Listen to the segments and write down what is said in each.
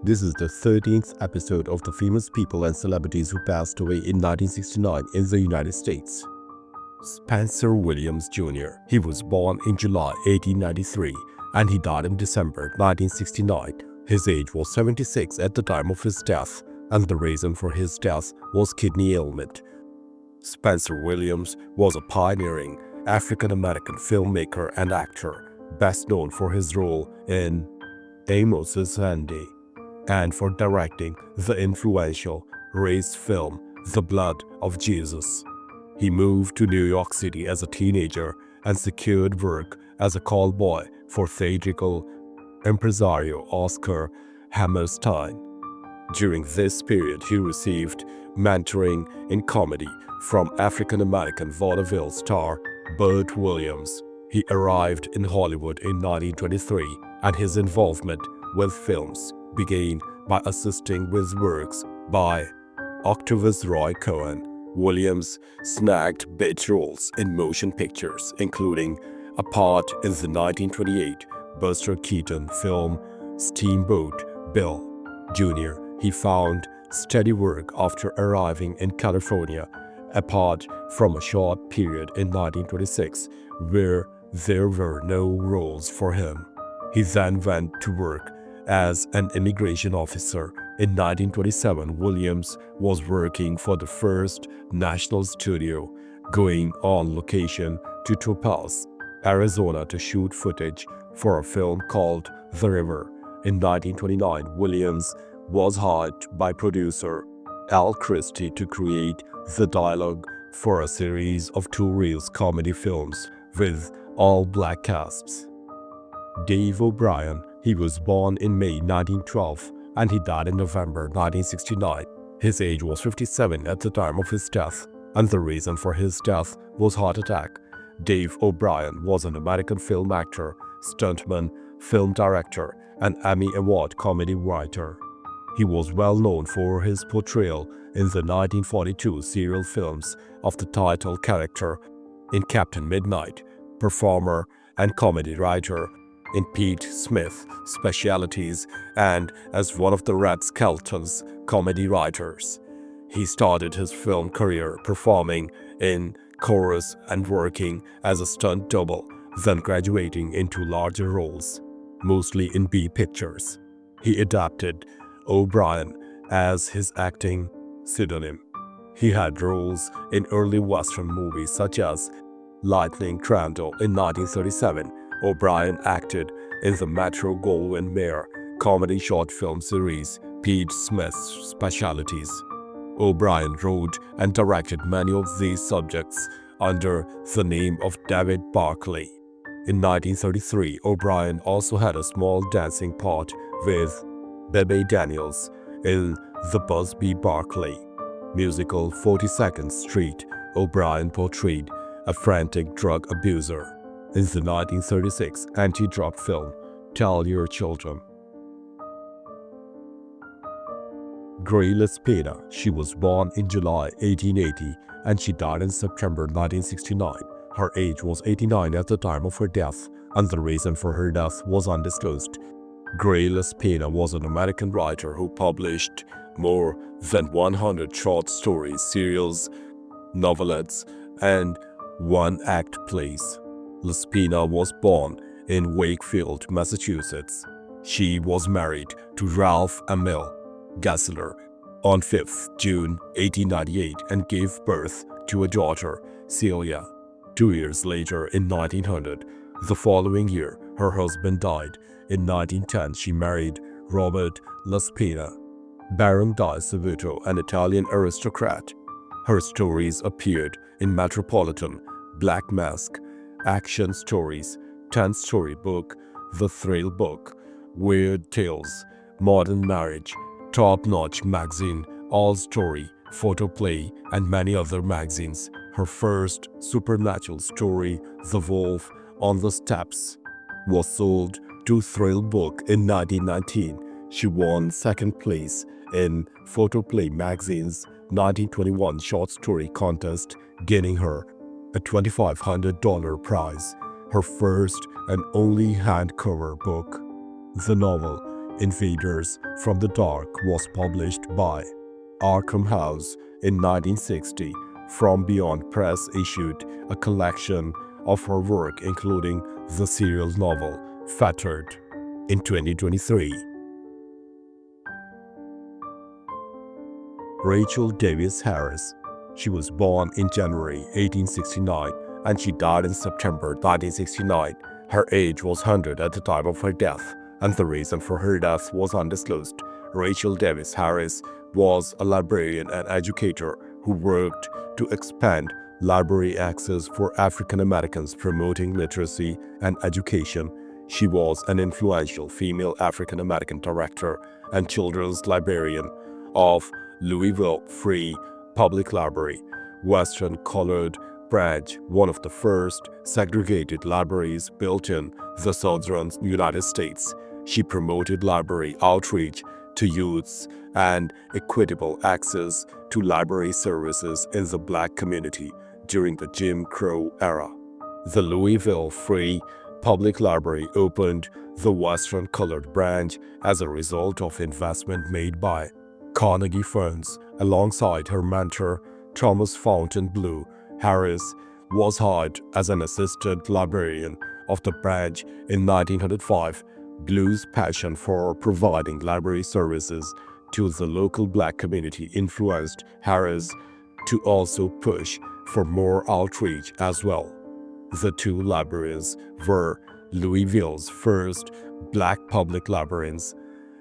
This is the 13th episode of the famous people and celebrities who passed away in 1969 in the United States. Spencer Williams Jr. He was born in July 1893 and he died in December 1969. His age was 76 at the time of his death, and the reason for his death was kidney ailment. Spencer Williams was a pioneering African-American filmmaker and actor, best known for his role in Amos's Andy and for directing the influential race film The Blood of Jesus. He moved to New York City as a teenager and secured work as a call boy for theatrical impresario Oscar Hammerstein. During this period, he received mentoring in comedy from African-American vaudeville star Burt Williams. He arrived in Hollywood in 1923, and his involvement with films began by assisting with works by Octavius Roy Cohen. Williams snagged bit roles in motion pictures, including a part in the 1928 Buster Keaton film Steamboat Bill Jr. He found steady work after arriving in California, apart from a short period in 1926 where there were no roles for him. He then went to work as an immigration officer. In 1927, Williams was working for the first national studio, going on location to Topaz, Arizona to shoot footage for a film called The River. In 1929, Williams was hired by producer Al Christie to create the dialogue for a series of two-reel comedy films with all-black casts. Dave O'Brien. He was born in May 1912 and he died in November 1969. His age was 57 at the time of his death, and the reason for his death was heart attack. Dave O'Brien was an American film actor, stuntman, film director, and Emmy Award comedy writer. He was well known for his portrayal in the 1942 serial films of the title character in Captain Midnight, performer and comedy writer in Pete Smith's Specialties, and as one of the Red Skelton's comedy writers. He started his film career performing in chorus and working as a stunt double, then graduating into larger roles, mostly in B pictures. He adopted O'Brien as his acting pseudonym. He had roles in early Western movies such as Lightning Crandall in 1937. O'Brien acted in the Metro-Goldwyn-Mayer comedy short film series Pete Smith's Specialties. O'Brien wrote and directed many of these subjects under the name of David Barclay. In 1933, O'Brien also had a small dancing part with Bebe Daniels in the Busby Barclay musical 42nd Street. O'Brien portrayed a frantic drug abuser in the 1936 anti-drug film Tell Your Children. Greye La Spina. She was born in July 1880 and she died in September 1969. Her age was 89 at the time of her death, and the reason for her death was undisclosed. Greye La Spina was an American writer who published more than 100 short stories, serials, novelettes, and one-act plays. La Spina was born in Wakefield, Massachusetts. She was married to Ralph Emil Gessler on 5th June 1898 and gave birth to a daughter, Celia, 2 years later in 1900. The following year, her husband died. In 1910, she married Robert La Spina, Baron di Savuto, an Italian aristocrat. Her stories appeared in Metropolitan, Black Mask, Action Stories, 10-Story Book, The Thrill Book, Weird Tales, Modern Marriage, Top Notch Magazine, All Story, Photoplay, and many other magazines. Her first supernatural story, The Wolf on the Steps, was sold to Thrill Book in 1919. She won second place in Photoplay magazine's 1921 short story contest, gaining her a $2,500 prize. Her first and only hardcover book, the novel Invaders from the Dark was published by Arkham House in 1960. From Beyond Press issued a collection of her work including the serial novel Fettered in 2023. Rachel Davis Harris. She was born in January 1869 and she died in September 1969. Her age was 100 at the time of her death, and the reason for her death was undisclosed. Rachel Davis Harris was a librarian and educator who worked to expand library access for African Americans, promoting literacy and education. She was an influential female African American director and children's librarian of Louisville Free Public Library, Western Colored Branch, one of the first segregated libraries built in the southern United States. She promoted library outreach to youths and equitable access to library services in the Black community during the Jim Crow era. The Louisville Free Public Library opened the Western Colored Branch as a result of investment made by Carnegie funds. Alongside her mentor, Thomas Fontainebleau, Harris was hired as an assistant librarian of the branch in 1905. Blue's passion for providing library services to the local Black community influenced Harris to also push for more outreach as well. The two librarians were Louisville's first Black public librarians,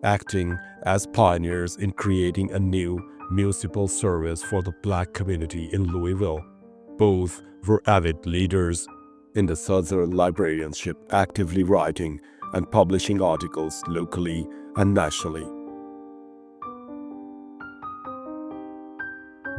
acting as pioneers in creating a new municipal service for the Black community in Louisville. Both were avid leaders in the Southern librarianship, actively writing and publishing articles locally and nationally.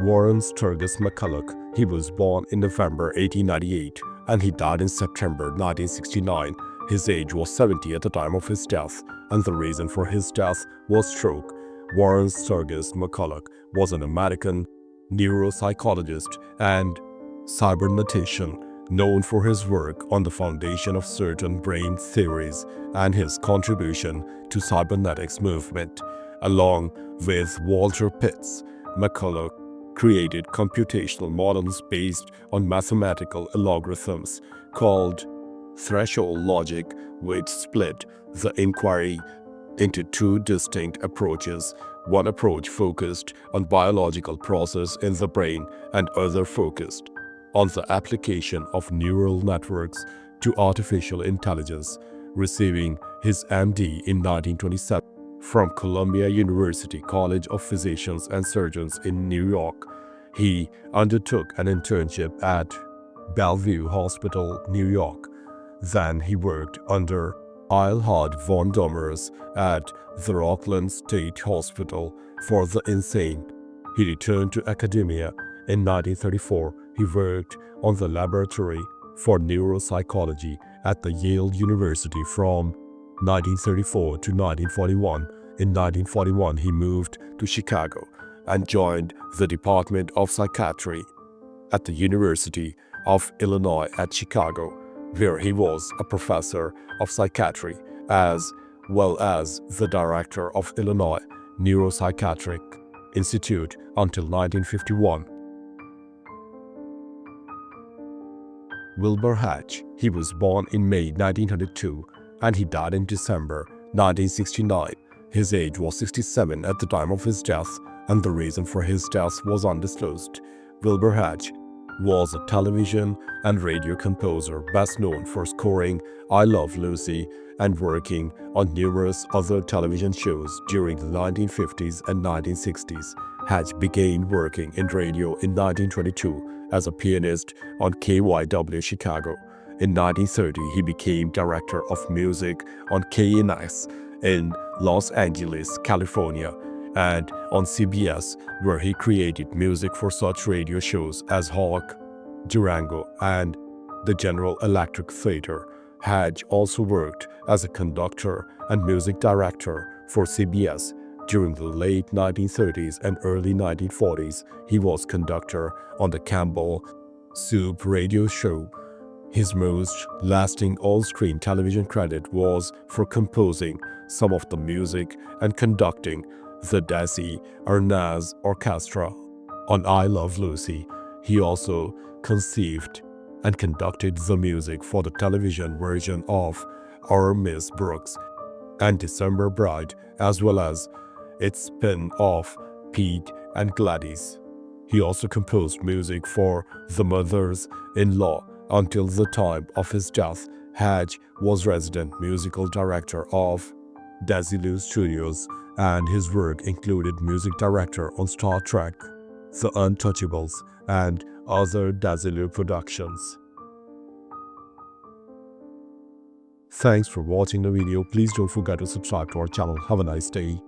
Warren Sturgis McCulloch. He was born in November 1898 and he died in September 1969. His age was 70 at the time of his death, and the reason for his death was stroke. Warren Sturgis McCulloch was an American neuropsychologist and cybernetician, known for his work on the foundation of certain brain theories and his contribution to cybernetics movement. Along with Walter Pitts, McCulloch created computational models based on mathematical algorithms called threshold logic, which split the inquiry into two distinct approaches. One approach focused on biological process in the brain and other focused on the application of neural networks to artificial intelligence. Receiving his MD in 1927 from Columbia University College of Physicians and Surgeons in New York, he undertook an internship at Bellevue Hospital, New York. Then he worked under Eilhard von Dommer's at the Rockland State Hospital for the Insane. He returned to academia in 1934. He worked on the laboratory for neuropsychology at the Yale University from 1934 to 1941. In 1941, he moved to Chicago and joined the Department of Psychiatry at the University of Illinois at Chicago, where he was a professor of psychiatry as well as the director of Illinois Neuropsychiatric Institute until 1951. Wilbur Hatch. He was born in May 1902 and he died in December 1969. His age was 67 at the time of his death, and the reason for his death was undisclosed. Wilbur Hatch was a television and radio composer best known for scoring I Love Lucy and working on numerous other television shows during the 1950s and 1960s. Hatch began working in radio in 1922 as a pianist on KYW Chicago. In 1930, he became director of music on KNS in Los Angeles, California, and on CBS, where he created music for such radio shows as Hawk, Durango, and the General Electric Theater. Hatch also worked as a conductor and music director for CBS. During the late 1930s and early 1940s, he was conductor on the Campbell Soup radio show. His most lasting on-screen television credit was for composing some of the music and conducting the Desi Arnaz Orchestra. On I Love Lucy, he also conceived and conducted the music for the television version of Our Miss Brooks and December Bride, as well as its spin-off Pete and Gladys. He also composed music for The Mothers-in-Law. Until the time of his death, Hatch was resident musical director of Desilu Studios, and his work included music director on Star Trek, The Untouchables, and other Desilu productions. Thanks for watching the video. Please don't forget to subscribe to our channel. Have a nice day.